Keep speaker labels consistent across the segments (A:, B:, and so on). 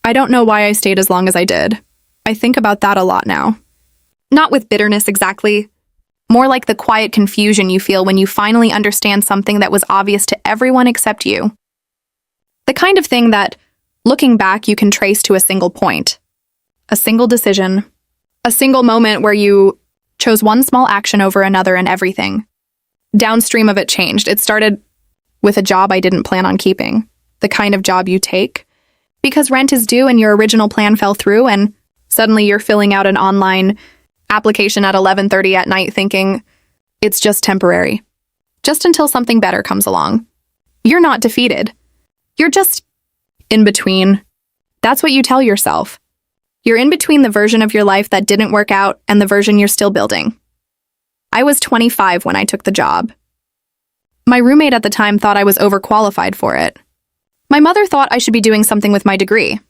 A: I don't know why I stayed as long as I did. I think about that a lot now. Not with bitterness exactly. More like the quiet confusion you feel when you finally understand something that was obvious to everyone except you. The kind of thing that, looking back, you can trace to a single point. A single decision. A single moment where you chose one small action over another and everything. Downstream of it changed. It started with a job I didn't plan on keeping. The kind of job you take because rent is due and your original plan fell through, and suddenly you're filling out an online application at 11:30 at night thinking it's just temporary. Just until something better comes along. You're not defeated. You're just in between. That's what you tell yourself. You're in between the version of your life that didn't work out and the version you're still building. I was 25 when I took the job. My roommate at the time thought I was overqualified for it. My mother thought I should be doing something with my degree.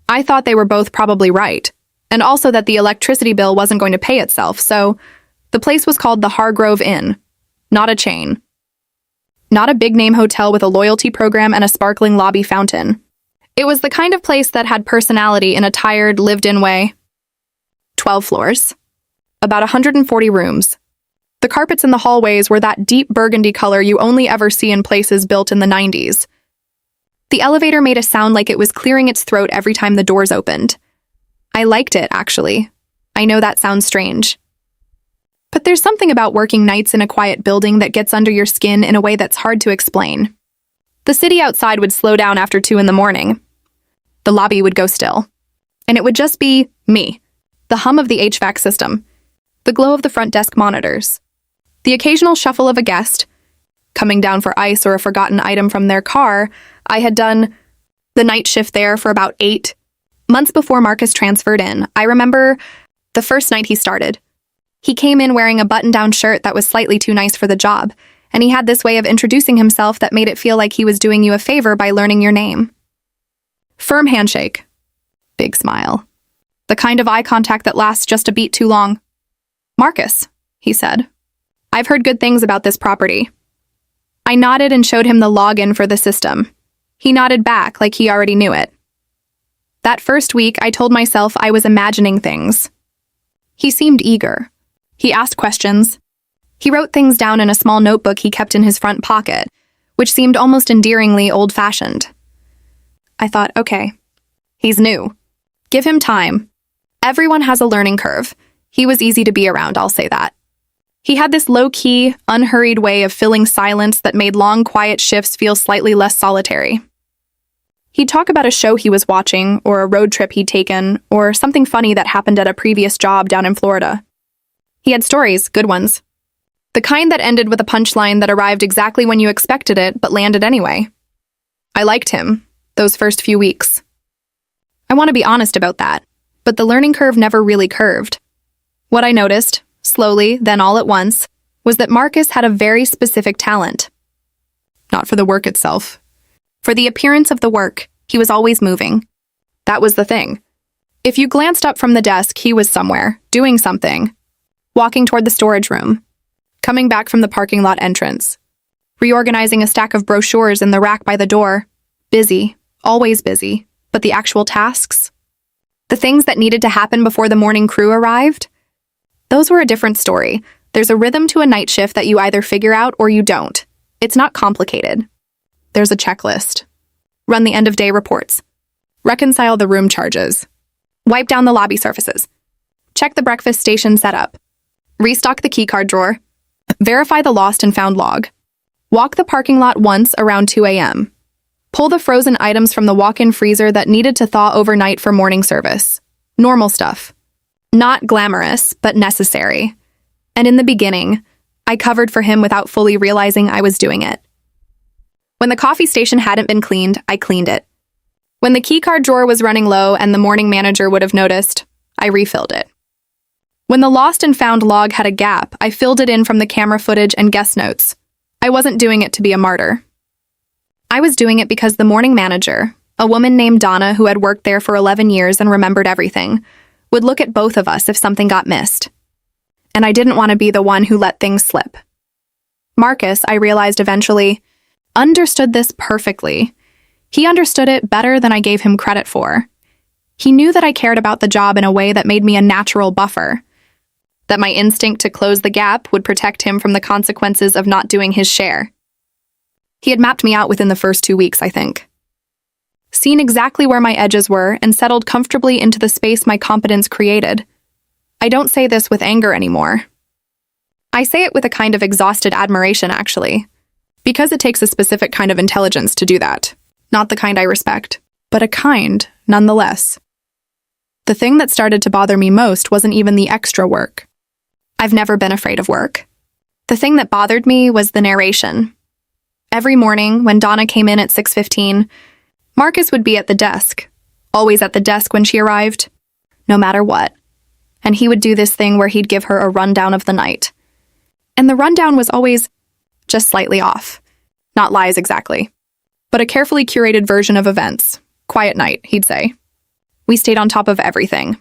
A: I thought they were both probably right, and also that the electricity bill wasn't going to pay itself, so the place was called the Hargrove Inn, not a chain. Not a big-name hotel with a loyalty program and a sparkling lobby fountain. It was the kind of place that had personality in a tired, lived-in way. 12 floors. About 140 rooms. The carpets in the hallways were that deep burgundy color you only ever see in places built in the 90s. The elevator made a sound like it was clearing its throat every time the doors opened. I liked it, actually. I know that sounds strange. But there's something about working nights in a quiet building that gets under your skin in a way that's hard to explain. The city outside would slow down after 2 in the morning. The lobby would go still. And it would just be me, the hum of the HVAC system, the glow of the front desk monitors, the occasional shuffle of a guest, coming down for ice or a forgotten item from their car. I had done the night shift there for about 8 months before Marcus transferred in. I remember the first night he started. He came in wearing a button-down shirt that was slightly too nice for the job, and he had this way of introducing himself that made it feel like he was doing you a favor by learning your name. Firm handshake. Big smile. The kind of eye contact that lasts just a beat too long. "Marcus," he said. "I've heard good things about this property." I nodded and showed him the login for the system. He nodded back like he already knew it. That first week, I told myself I was imagining things. He seemed eager. He asked questions. He wrote things down in a small notebook he kept in his front pocket, which seemed almost endearingly old-fashioned. I thought, okay, he's new. Give him time. Everyone has a learning curve. He was easy to be around, I'll say that. He had this low-key, unhurried way of filling silence that made long, quiet shifts feel slightly less solitary. He'd talk about a show he was watching, or a road trip he'd taken, or something funny that happened at a previous job down in Florida. He had stories, good ones. The kind that ended with a punchline that arrived exactly when you expected it, but landed anyway. I liked him, those first few weeks. I want to be honest about that, but the learning curve never really curved. What I noticed, slowly, then all at once, was that Marcus had a very specific talent. Not for the work itself. For the appearance of the work, he was always moving. That was the thing. If you glanced up from the desk, he was somewhere, doing something. Walking toward the storage room. Coming back from the parking lot entrance. Reorganizing a stack of brochures in the rack by the door. Busy, always busy. But the actual tasks? The things that needed to happen before the morning crew arrived? Those were a different story. There's a rhythm to a night shift that you either figure out or you don't. It's not complicated. There's a checklist. Run the end-of-day reports. Reconcile the room charges. Wipe down the lobby surfaces. Check the breakfast station setup. Restock the keycard drawer. Verify the lost and found log. Walk the parking lot once around 2 a.m. Pull the frozen items from the walk-in freezer that needed to thaw overnight for morning service. Normal stuff. Not glamorous, but necessary. And in the beginning, I covered for him without fully realizing I was doing it. When the coffee station hadn't been cleaned, I cleaned it. When the keycard drawer was running low and the morning manager would have noticed, I refilled it. When the lost and found log had a gap, I filled it in from the camera footage and guest notes. I wasn't doing it to be a martyr. I was doing it because the morning manager, a woman named Donna who had worked there for 11 years and remembered everything, would look at both of us if something got missed. And I didn't want to be the one who let things slip. Marcus, I realized eventually, understood this perfectly. He understood it better than I gave him credit for. He knew that I cared about the job in a way that made me a natural buffer, that my instinct to close the gap would protect him from the consequences of not doing his share. He had mapped me out within the first 2 weeks, I think. Seen exactly where my edges were and settled comfortably into the space my competence created. I don't say this with anger anymore. I say it with a kind of exhausted admiration, actually, because it takes a specific kind of intelligence to do that. Not the kind I respect, but a kind, nonetheless. The thing that started to bother me most wasn't even the extra work. I've never been afraid of work. The thing that bothered me was the narration. Every morning, when Donna came in at 6:15, Marcus would be at the desk, always at the desk when she arrived, no matter what. And he would do this thing where he'd give her a rundown of the night. And the rundown was always just slightly off. Not lies exactly, but a carefully curated version of events. Quiet night, he'd say. We stayed on top of everything.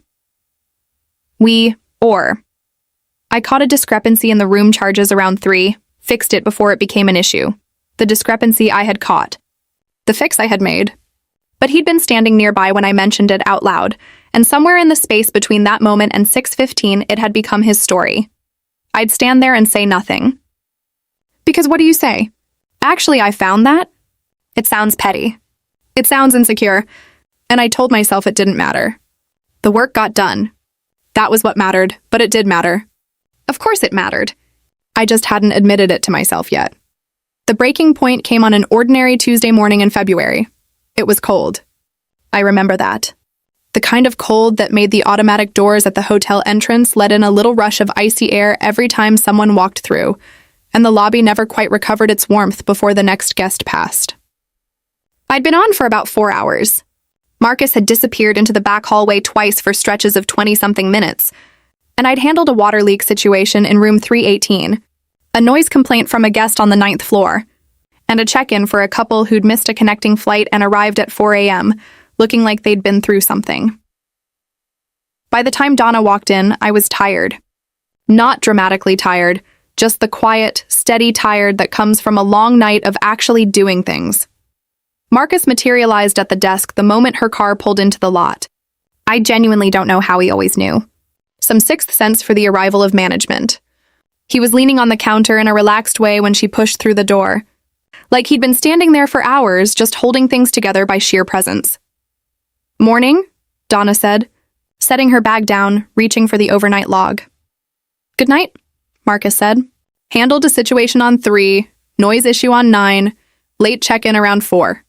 A: I caught a discrepancy in the room charges around 3, fixed it before it became an issue. The discrepancy I had caught. The fix I had made. But he'd been standing nearby when I mentioned it out loud, and somewhere in the space between that moment and 6:15 it had become his story. I'd stand there and say nothing. Because what do you say? Actually, I found that. It sounds petty. It sounds insecure. And I told myself it didn't matter. The work got done. That was what mattered, but it did matter. Of course it mattered. I just hadn't admitted it to myself yet. The breaking point came on an ordinary Tuesday morning in February. It was cold. I remember that. The kind of cold that made the automatic doors at the hotel entrance let in a little rush of icy air every time someone walked through, and the lobby never quite recovered its warmth before the next guest passed. I'd been on for about 4 hours. Marcus had disappeared into the back hallway twice for stretches of 20-something minutes, and I'd handled a water leak situation in room 318, a noise complaint from a guest on the 9th floor, and a check-in for a couple who'd missed a connecting flight and arrived at 4 a.m., looking like they'd been through something. By the time Donna walked in, I was tired. Not dramatically tired, just the quiet, steady tired that comes from a long night of actually doing things. Marcus materialized at the desk the moment her car pulled into the lot. I genuinely don't know how he always knew. Some sixth sense for the arrival of management. He was leaning on the counter in a relaxed way when she pushed through the door, like he'd been standing there for hours just holding things together by sheer presence. "Morning," Donna said, setting her bag down, reaching for the overnight log. "Good night," Marcus said. "Handled a situation on 3, noise issue on 9, late check-in around 4.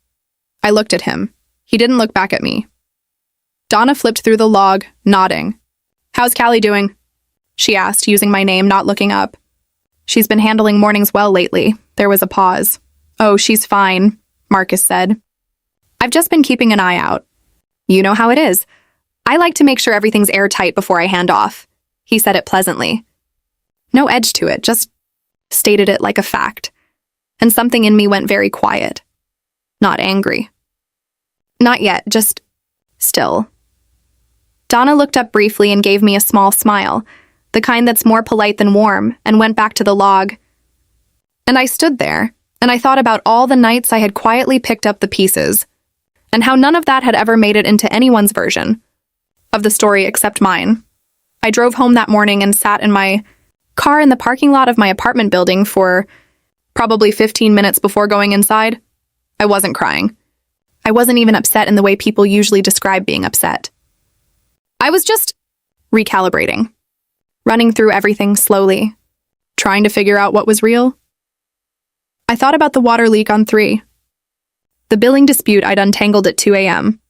A: I looked at him. He didn't look back at me. Donna flipped through the log, nodding. "How's Callie doing?" she asked, using my name, not looking up. "She's been handling mornings well lately." There was a pause. "Oh, she's fine," Marcus said. "I've just been keeping an eye out. You know how it is. I like to make sure everything's airtight before I hand off." He said it pleasantly. No edge to it, just stated it like a fact. And something in me went very quiet. Not angry. Not yet, just still. Donna looked up briefly and gave me a small smile, the kind that's more polite than warm, and went back to the log. And I stood there, and I thought about all the nights I had quietly picked up the pieces, and how none of that had ever made it into anyone's version of the story except mine. I drove home that morning and sat in my car in the parking lot of my apartment building for probably 15 minutes before going inside. I wasn't crying. I wasn't even upset in the way people usually describe being upset. I was just recalibrating, running through everything slowly, trying to figure out what was real. I thought about the water leak on 3. The billing dispute I'd untangled at 2 a.m.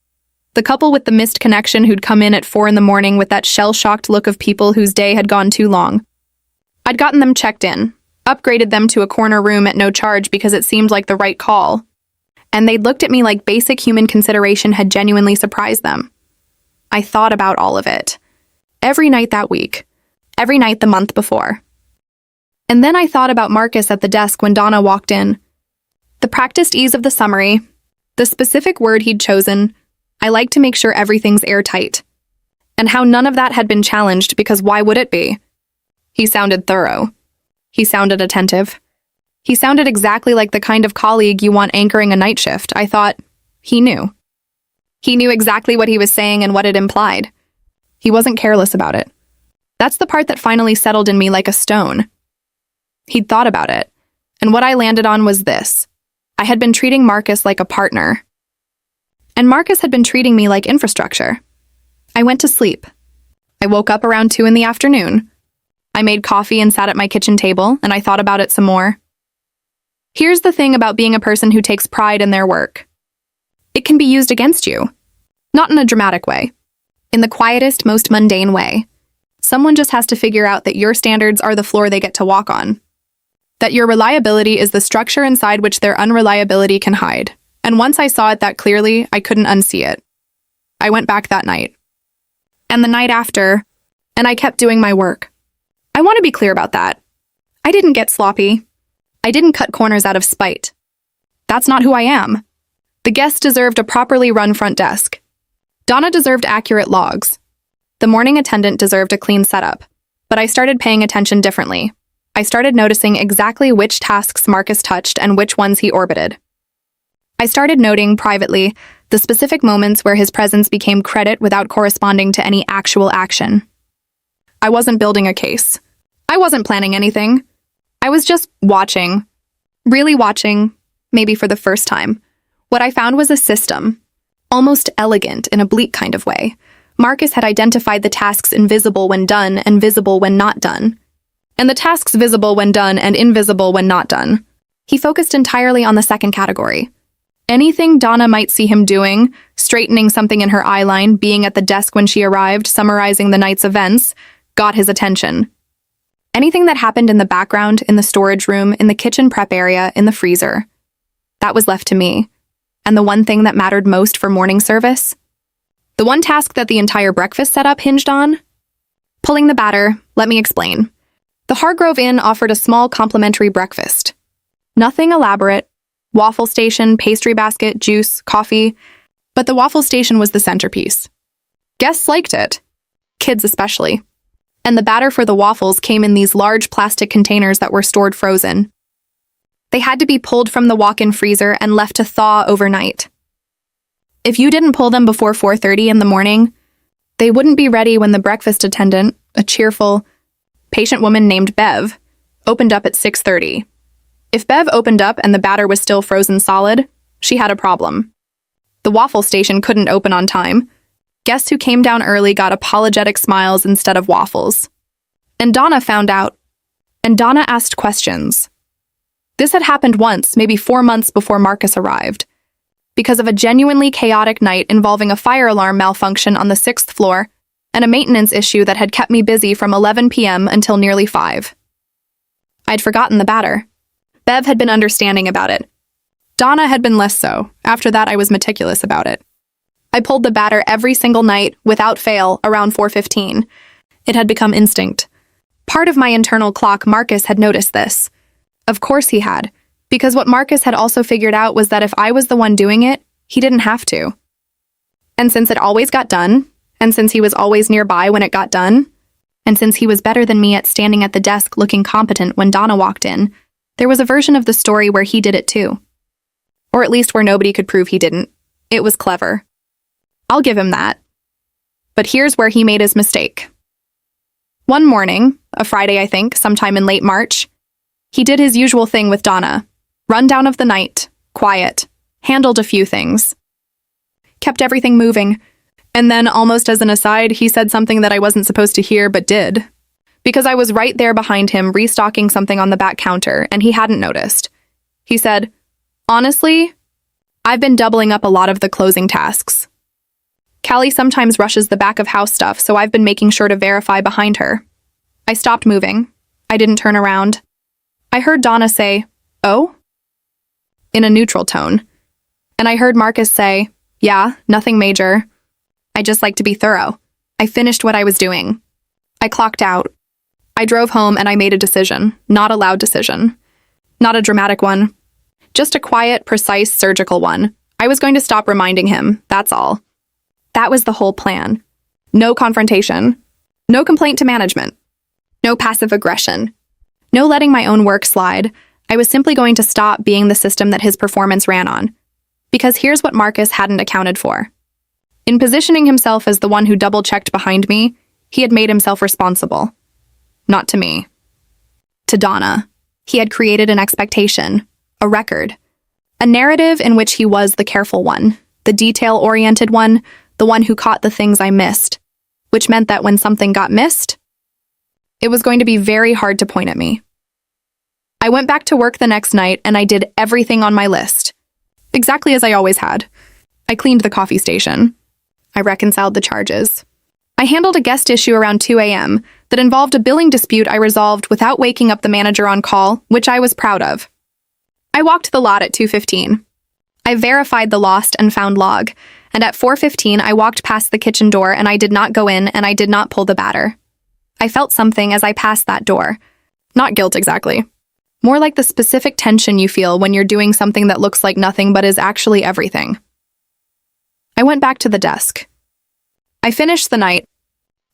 A: The couple with the missed connection who'd come in at 4 in the morning with that shell-shocked look of people whose day had gone too long. I'd gotten them checked in, upgraded them to a corner room at no charge because it seemed like the right call, and they'd looked at me like basic human consideration had genuinely surprised them. I thought about all of it. Every night that week. Every night the month before. And then I thought about Marcus at the desk when Donna walked in. The practiced ease of the summary, the specific word he'd chosen, "I like to make sure everything's airtight," and how none of that had been challenged because why would it be? He sounded thorough. He sounded attentive. He sounded exactly like the kind of colleague you want anchoring a night shift. I thought, he knew. He knew exactly what he was saying and what it implied. He wasn't careless about it. That's the part that finally settled in me like a stone. He'd thought about it, and what I landed on was this. I had been treating Marcus like a partner, and Marcus had been treating me like infrastructure. I went to sleep. I woke up around 2 in the afternoon. I made coffee and sat at my kitchen table, and I thought about it some more. Here's the thing about being a person who takes pride in their work. It can be used against you. Not in a dramatic way. In the quietest, most mundane way. Someone just has to figure out that your standards are the floor they get to walk on. That your reliability is the structure inside which their unreliability can hide. And once I saw it that clearly, I couldn't unsee it. I went back that night. And the night after, and I kept doing my work. I want to be clear about that. I didn't get sloppy. I didn't cut corners out of spite. That's not who I am. The guest deserved a properly run front desk. Donna deserved accurate logs. The morning attendant deserved a clean setup. But I started paying attention differently. I started noticing exactly which tasks Marcus touched and which ones he orbited. I started noting, privately, the specific moments where his presence became credit without corresponding to any actual action. I wasn't building a case. I wasn't planning anything. I was just watching. Really watching, maybe for the first time. What I found was a system. Almost elegant in a bleak kind of way. Marcus had identified the tasks invisible when done and visible when not done. And the tasks visible when done and invisible when not done. He focused entirely on the second category. Anything Donna might see him doing, straightening something in her eyeline, being at the desk when she arrived, summarizing the night's events, got his attention. Anything that happened in the background, in the storage room, in the kitchen prep area, in the freezer. That was left to me. And the one thing that mattered most for morning service? The one task that the entire breakfast setup hinged on? Pulling the batter, let me explain. The Hargrove Inn offered a small complimentary breakfast. Nothing elaborate. Waffle station, pastry basket, juice, coffee. But the waffle station was the centerpiece. Guests liked it. Kids especially. And the batter for the waffles came in these large plastic containers that were stored frozen. They had to be pulled from the walk-in freezer and left to thaw overnight. If you didn't pull them before 4:30 in the morning, they wouldn't be ready when the breakfast attendant, a cheerful, patient woman named Bev, opened up at 6:30. If Bev opened up and the batter was still frozen solid, she had a problem. The waffle station couldn't open on time. Guests who came down early got apologetic smiles instead of waffles. And Donna found out. And Donna asked questions. This had happened once, maybe 4 months before Marcus arrived, because of a genuinely chaotic night involving a fire alarm malfunction on the 6th floor and a maintenance issue that had kept me busy from 11 p.m. until nearly 5. I'd forgotten the batter. Bev had been understanding about it. Donna had been less so. After that, I was meticulous about it. I pulled the batter every single night, without fail, around 4:15. It had become instinct. Part of my internal clock, Marcus had noticed this. Of course he had, because what Marcus had also figured out was that if I was the one doing it, he didn't have to. And since it always got done, and since he was always nearby when it got done, and since he was better than me at standing at the desk looking competent when Donna walked in, there was a version of the story where he did it too. Or at least where nobody could prove he didn't. It was clever. I'll give him that. But here's where he made his mistake. One morning, a Friday I think, sometime in late March, he did his usual thing with Donna. Rundown of the night, quiet, handled a few things. Kept everything moving. And then, almost as an aside, he said something that I wasn't supposed to hear but did. Because I was right there behind him restocking something on the back counter and he hadn't noticed. He said, "Honestly, I've been doubling up a lot of the closing tasks. Callie sometimes rushes the back of house stuff, so I've been making sure to verify behind her." I stopped moving. I didn't turn around. I heard Donna say, "Oh?" in a neutral tone. And I heard Marcus say, "Yeah, nothing major. I just like to be thorough." I finished what I was doing. I clocked out. I drove home and I made a decision, not a loud decision. Not a dramatic one. Just a quiet, precise, surgical one. I was going to stop reminding him, that's all. That was the whole plan. No confrontation. No complaint to management. No passive aggression. No letting my own work slide. I was simply going to stop being the system that his performance ran on. Because here's what Marcus hadn't accounted for. In positioning himself as the one who double-checked behind me, he had made himself responsible. Not to me. To Donna. He had created an expectation, a record, a narrative in which he was the careful one, the detail-oriented one, the one who caught the things I missed, which meant that when something got missed, it was going to be very hard to point at me. I went back to work the next night and I did everything on my list, exactly as I always had. I cleaned the coffee station. I reconciled the charges. I handled a guest issue around 2 a.m. that involved a billing dispute I resolved without waking up the manager on call, which I was proud of. I walked the lot at 2:15. I verified the lost and found log, and at 4:15 I walked past the kitchen door and I did not go in and I did not pull the batter. I felt something as I passed that door. Not guilt exactly. More like the specific tension you feel when you're doing something that looks like nothing but is actually everything. I went back to the desk. I finished the night.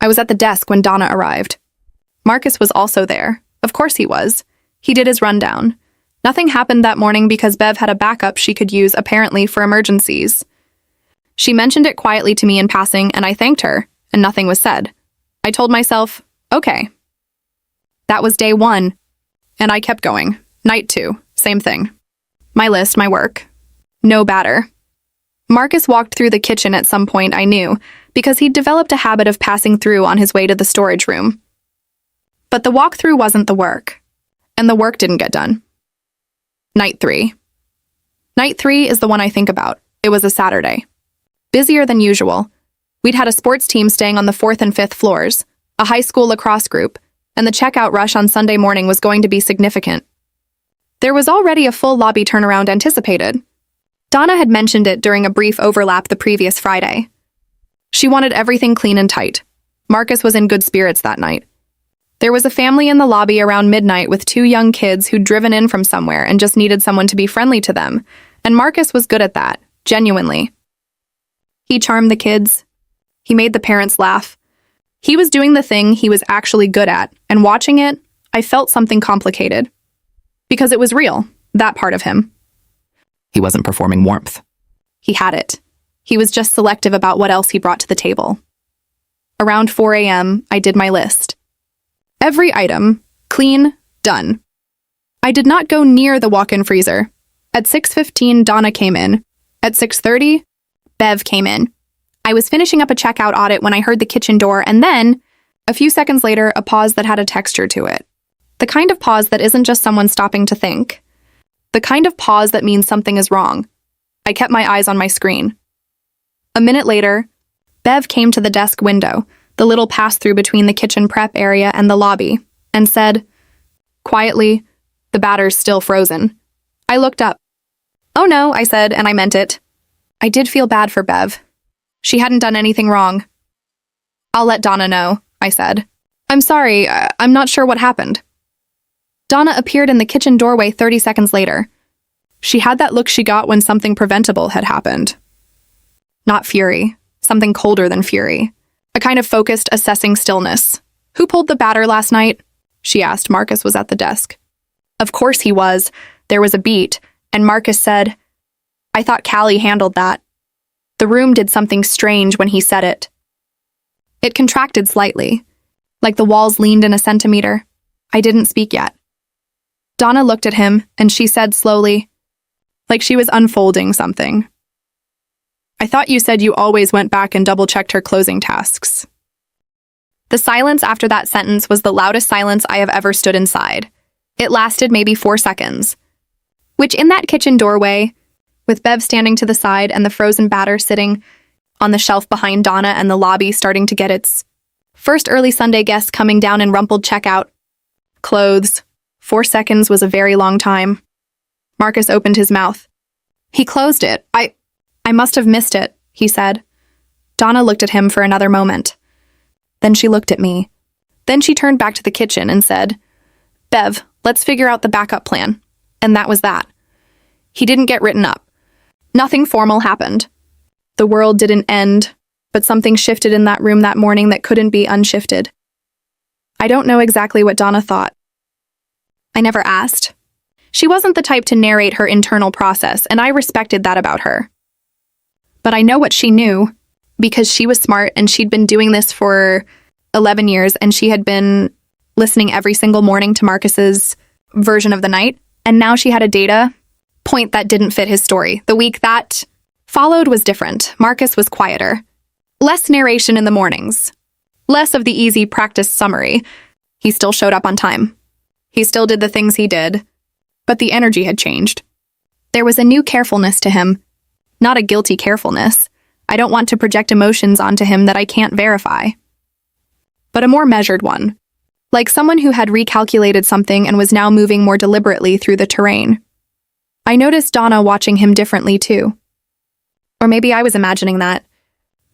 A: I was at the desk when Donna arrived. Marcus was also there. Of course he was. He did his rundown. Nothing happened that morning because Bev had a backup she could use apparently for emergencies. She mentioned it quietly to me in passing and I thanked her, and nothing was said. I told myself, okay. That was day 1, and I kept going. Night 2, same thing. My list, my work. No batter. Marcus walked through the kitchen at some point, I knew, because he'd developed a habit of passing through on his way to the storage room. But the walkthrough wasn't the work, and the work didn't get done. Night 3. Night 3 is the one I think about. It was a Saturday. Busier than usual. We'd had a sports team staying on the 4th and 5th floors, a high school lacrosse group, and the checkout rush on Sunday morning was going to be significant. There was already a full lobby turnaround anticipated. Donna had mentioned it during a brief overlap the previous Friday. She wanted everything clean and tight. Marcus was in good spirits that night. There was a family in the lobby around midnight with 2 young kids who'd driven in from somewhere and just needed someone to be friendly to them, and Marcus was good at that, genuinely. He charmed the kids. He made the parents laugh. He was doing the thing he was actually good at, and watching it, I felt something complicated. Because it was real, that part of him.
B: He wasn't performing warmth.
A: He had it. He was just selective about what else he brought to the table. Around 4 a.m., I did my list. Every item, clean, done. I did not go near the walk-in freezer. At 6:15, Donna came in. At 6:30, Bev came in. I was finishing up a checkout audit when I heard the kitchen door, and then, a few seconds later, a pause that had a texture to it. The kind of pause that isn't just someone stopping to think. The kind of pause that means something is wrong. I kept my eyes on my screen. A minute later, Bev came to the desk window, the little pass-through between the kitchen prep area and the lobby, and said, quietly, "The batter's still frozen." I looked up. "Oh no," I said, and I meant it. I did feel bad for Bev. She hadn't done anything wrong. "I'll let Donna know," I said. "I'm sorry, I'm not sure what happened." Donna appeared in the kitchen doorway 30 seconds later. She had that look she got when something preventable had happened. Not fury, something colder than fury. A kind of focused, assessing stillness. "Who pulled the batter last night?" she asked. Marcus was at the desk. Of course he was. There was a beat, and Marcus said, "I thought Callie handled that." The room did something strange when he said it. It contracted slightly, like the walls leaned in a centimeter. I didn't speak yet. Donna looked at him, and she said slowly, like she was unfolding something, "I thought you said you always went back and double-checked her closing tasks." The silence after that sentence was the loudest silence I have ever stood inside. It lasted maybe 4 seconds, which in that kitchen doorway, with Bev standing to the side and the frozen batter sitting on the shelf behind Donna and the lobby starting to get its first early Sunday guest coming down in rumpled checkout clothes. 4 seconds was a very long time. Marcus opened his mouth. He closed it. I must have missed it, he said. Donna looked at him for another moment. Then she looked at me. Then she turned back to the kitchen and said, "Bev, let's figure out the backup plan." And that was that. He didn't get written up. Nothing formal happened. The world didn't end, but something shifted in that room that morning that couldn't be unshifted. I don't know exactly what Donna thought. I never asked. She wasn't the type to narrate her internal process, and I respected that about her. But I know what she knew. because she was smart and she'd been doing this for 11 years and she had been listening every single morning to Marcus's version of the night. And now she had a data point that didn't fit his story. The week that followed was different. Marcus was quieter. Less narration in the mornings. Less of the easy practice summary. He still showed up on time. He still did the things he did. But the energy had changed. There was a new carefulness to him. Not a guilty carefulness. I don't want to project emotions onto him that I can't verify. But a more measured one. Like someone who had recalculated something and was now moving more deliberately through the terrain. I noticed Donna watching him differently too. Or maybe I was imagining that.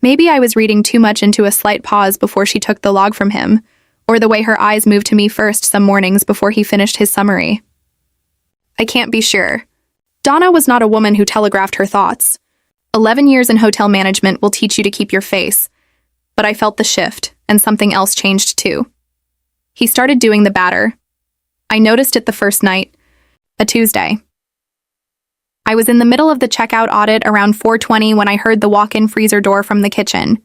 A: Maybe I was reading too much into a slight pause before she took the log from him, or the way her eyes moved to me first some mornings before he finished his summary. I can't be sure. Donna was not a woman who telegraphed her thoughts. 11 years in hotel management will teach you to keep your face. But I felt the shift, and something else changed too. He started doing the batter. I noticed it the first night, a Tuesday. I was in the middle of the checkout audit around 4:20 when I heard the walk-in freezer door from the kitchen.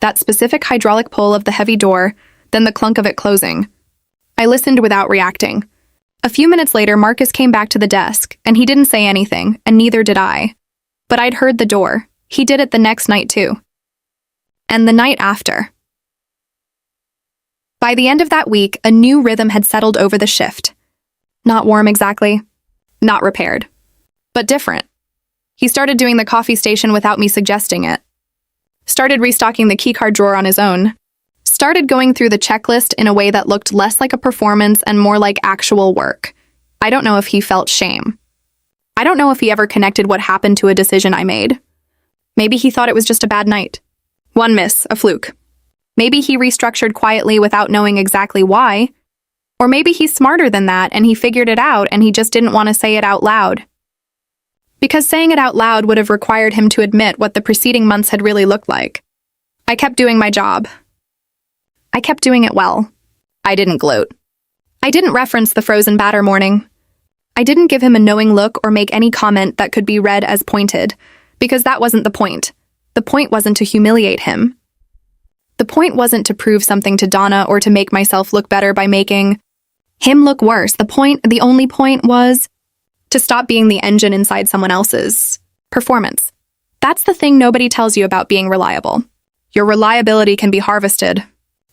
A: That specific hydraulic pull of the heavy door, then the clunk of it closing. I listened without reacting. A few minutes later, Marcus came back to the desk, and he didn't say anything, and neither did I. But I'd heard the door. He did it the next night too. And the night after. By the end of that week, a new rhythm had settled over the shift. Not warm exactly. Not repaired. But different. He started doing the coffee station without me suggesting it. Started restocking the keycard drawer on his own. Started going through the checklist in a way that looked less like a performance and more like actual work. I don't know if he felt shame. I don't know if he ever connected what happened to a decision I made. Maybe he thought it was just a bad night. One miss, a fluke. Maybe he restructured quietly without knowing exactly why. Or maybe he's smarter than that and he figured it out and he just didn't want to say it out loud. Because saying it out loud would have required him to admit what the preceding months had really looked like. I kept doing my job. I kept doing it well. I didn't gloat. I didn't reference the frozen batter morning. I didn't give him a knowing look or make any comment that could be read as pointed, because that wasn't the point. The point wasn't to humiliate him. The point wasn't to prove something to Donna or to make myself look better by making him look worse. The only point was to stop being the engine inside someone else's performance. That's the thing nobody tells you about being reliable. Your reliability can be harvested.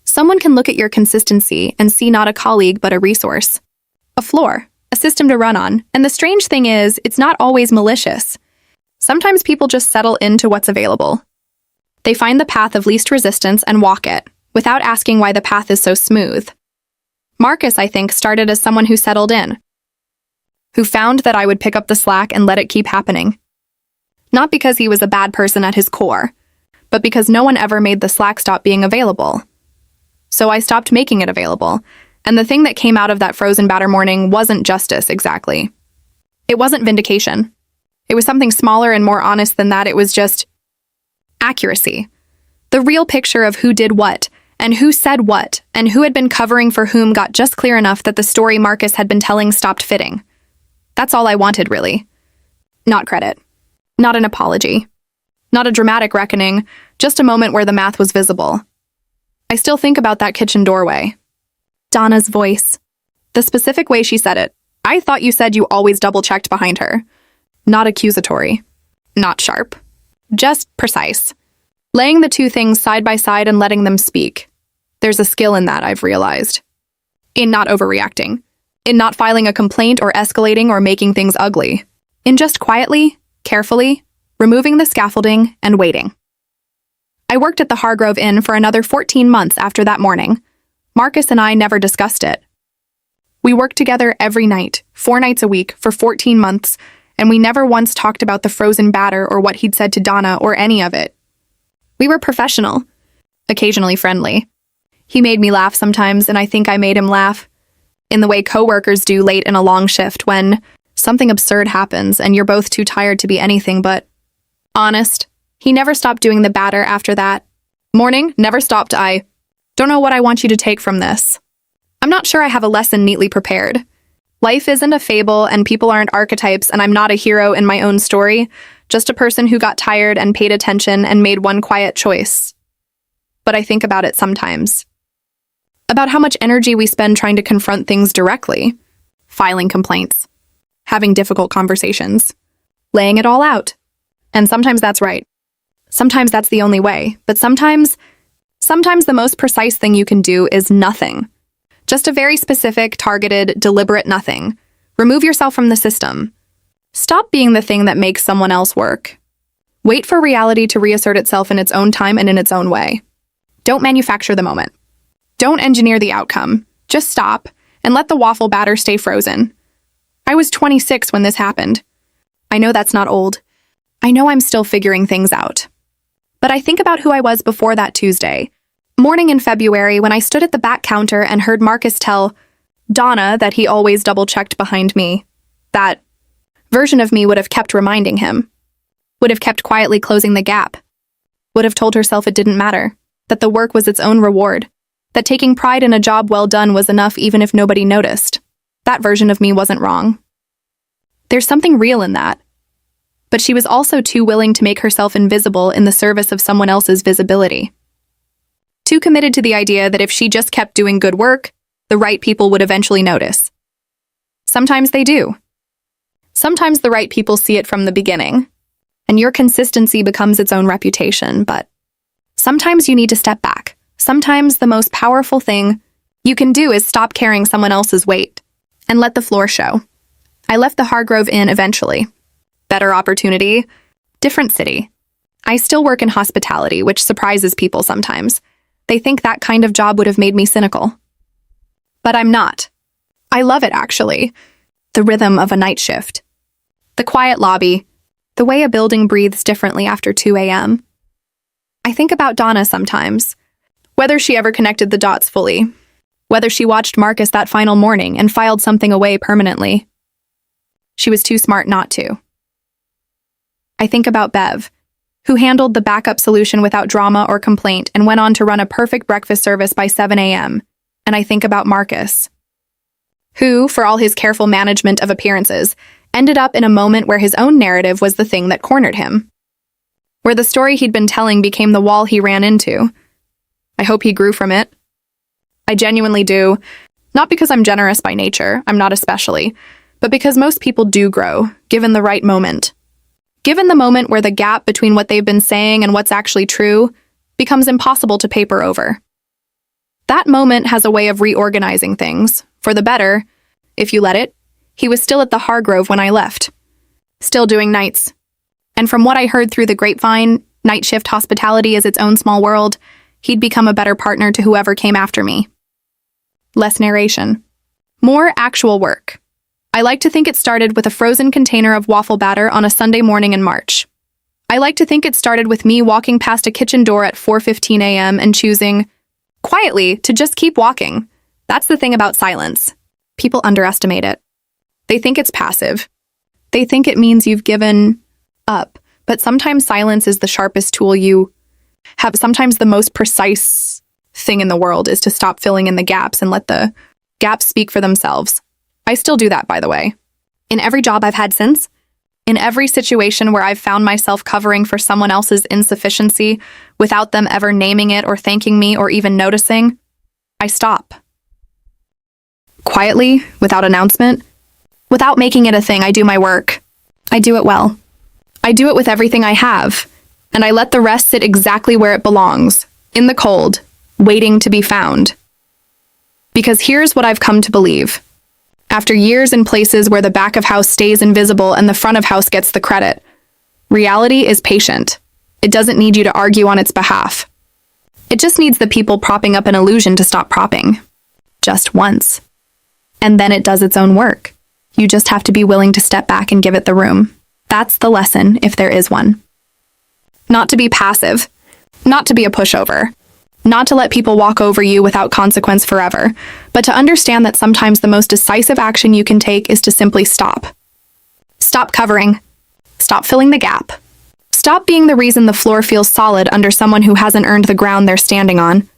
A: Someone can look at your consistency and see not a colleague but a resource. A floor, a system to run on. And the strange thing is, it's not always malicious. Sometimes people just settle into what's available. They find the path of least resistance and walk it, without asking why the path is so smooth. Marcus, I think, started as someone who settled in, who found that I would pick up the slack and let it keep happening. Not because he was a bad person at his core, but because no one ever made the slack stop being available. So I stopped making it available, and the thing that came out of that frozen batter morning wasn't justice, exactly. It wasn't vindication. It was something smaller and more honest than that. It was just accuracy. The real picture of who did what, and who said what, and who had been covering for whom got just clear enough that the story Marcus had been telling stopped fitting. That's all I wanted, really. Not credit. Not an apology. Not a dramatic reckoning, just a moment where the math was visible. I still think about that kitchen doorway. Donna's voice. The specific way she said it. I thought you said you always double-checked behind her. Not accusatory. Not sharp. Just precise. Laying the two things side by side and letting them speak. There's a skill in that, I've realized. In not overreacting. In not filing a complaint or escalating or making things ugly. In just quietly, carefully, removing the scaffolding and waiting. I worked at the Hargrove Inn for another 14 months after that morning. Marcus and I never discussed it. We worked together every night, 4 nights a week, for 14 months, and we never once talked about the frozen batter or what he'd said to Donna or any of it. We were professional, occasionally friendly. He made me laugh sometimes, and I think I made him laugh, in the way coworkers do late in a long shift when something absurd happens and you're both too tired to be anything but honest. He never stopped doing the batter after that. Morning, never stopped. I don't know what I want you to take from this. I'm not sure I have a lesson neatly prepared. Life isn't a fable and people aren't archetypes and I'm not a hero in my own story, Just a person who got tired and paid attention and made one quiet choice. But I think about it sometimes. About how much energy we spend trying to confront things directly. Filing complaints. Having difficult conversations. Laying it all out. And sometimes that's right. Sometimes that's the only way. But sometimes the most precise thing you can do is nothing. Just a very specific, targeted, deliberate nothing. Remove yourself from the system. Stop being the thing that makes someone else work. Wait for reality to reassert itself in its own time and in its own way. Don't manufacture the moment. Don't engineer the outcome. Just stop and let the waffle batter stay frozen. I was 26 when this happened. I know that's not old. I know I'm still figuring things out. But I think about who I was before that Tuesday, morning in February, when I stood at the back counter and heard Marcus tell Donna that he always double-checked behind me. That version of me would have kept reminding him, would have kept quietly closing the gap, would have told herself it didn't matter, that the work was its own reward, that taking pride in a job well done was enough even if nobody noticed. That version of me wasn't wrong. There's something real in that. But she was also too willing to make herself invisible in the service of someone else's visibility. Too committed to the idea that if she just kept doing good work, the right people would eventually notice. Sometimes they do. Sometimes the right people see it from the beginning, and your consistency becomes its own reputation, but sometimes you need to step back. Sometimes the most powerful thing you can do is stop carrying someone else's weight and let the floor show. I left the Hargrove Inn eventually. Better opportunity, different city. I still work in hospitality, which surprises people sometimes. They think that kind of job would have made me cynical. But I'm not. I love it, actually. The rhythm of a night shift. The quiet lobby. The way a building breathes differently after 2 a.m. I think about Donna sometimes. Whether she ever connected the dots fully. Whether she watched Marcus that final morning and filed something away permanently. She was too smart not to. I think about Bev, who handled the backup solution without drama or complaint and went on to run a perfect breakfast service by 7 a.m. And I think about Marcus, who, for all his careful management of appearances, ended up in a moment where his own narrative was the thing that cornered him. Where the story he'd been telling became the wall he ran into. I hope he grew from it. I genuinely do. Not because I'm generous by nature, I'm not especially, but because most people do grow, given the right moment. Given the moment where the gap between what they've been saying and what's actually true becomes impossible to paper over. That moment has a way of reorganizing things, for the better, if you let it. He was still at the Hargrove when I left, still doing nights. And from what I heard through the grapevine, night shift hospitality is its own small world. He'd become a better partner to whoever came after me. Less narration. More actual work. I like to think it started with a frozen container of waffle batter on a Sunday morning in March. I like to think it started with me walking past a kitchen door at 4:15 a.m. and choosing, quietly, to just keep walking. That's the thing about silence. People underestimate it. They think it's passive. They think it means you've given up. But sometimes silence is the sharpest tool you have. Sometimes the most precise thing in the world is to stop filling in the gaps and let the gaps speak for themselves. I still do that, by the way. In every job I've had since, in every situation where I've found myself covering for someone else's insufficiency without them ever naming it or thanking me or even noticing, I stop. Quietly, without announcement, without making it a thing, I do my work. I do it well. I do it with everything I have, and I let the rest sit exactly where it belongs, in the cold, waiting to be found. Because here's what I've come to believe. After years in places where the back of house stays invisible and the front of house gets the credit, reality is patient. It doesn't need you to argue on its behalf. It just needs the people propping up an illusion to stop propping. Just once. And then it does its own work. You just have to be willing to step back and give it the room. That's the lesson, if there is one. Not to be passive. Not to be a pushover. Not to let people walk over you without consequence forever, but to understand that sometimes the most decisive action you can take is to simply stop. Stop covering. Stop filling the gap. Stop being the reason the floor feels solid under someone who hasn't earned the ground they're standing on.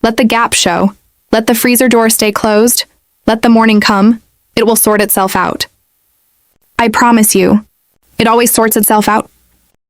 A: Let the gap show. Let the freezer door stay closed. Let the morning come. It will sort itself out. I promise you, it always sorts itself out.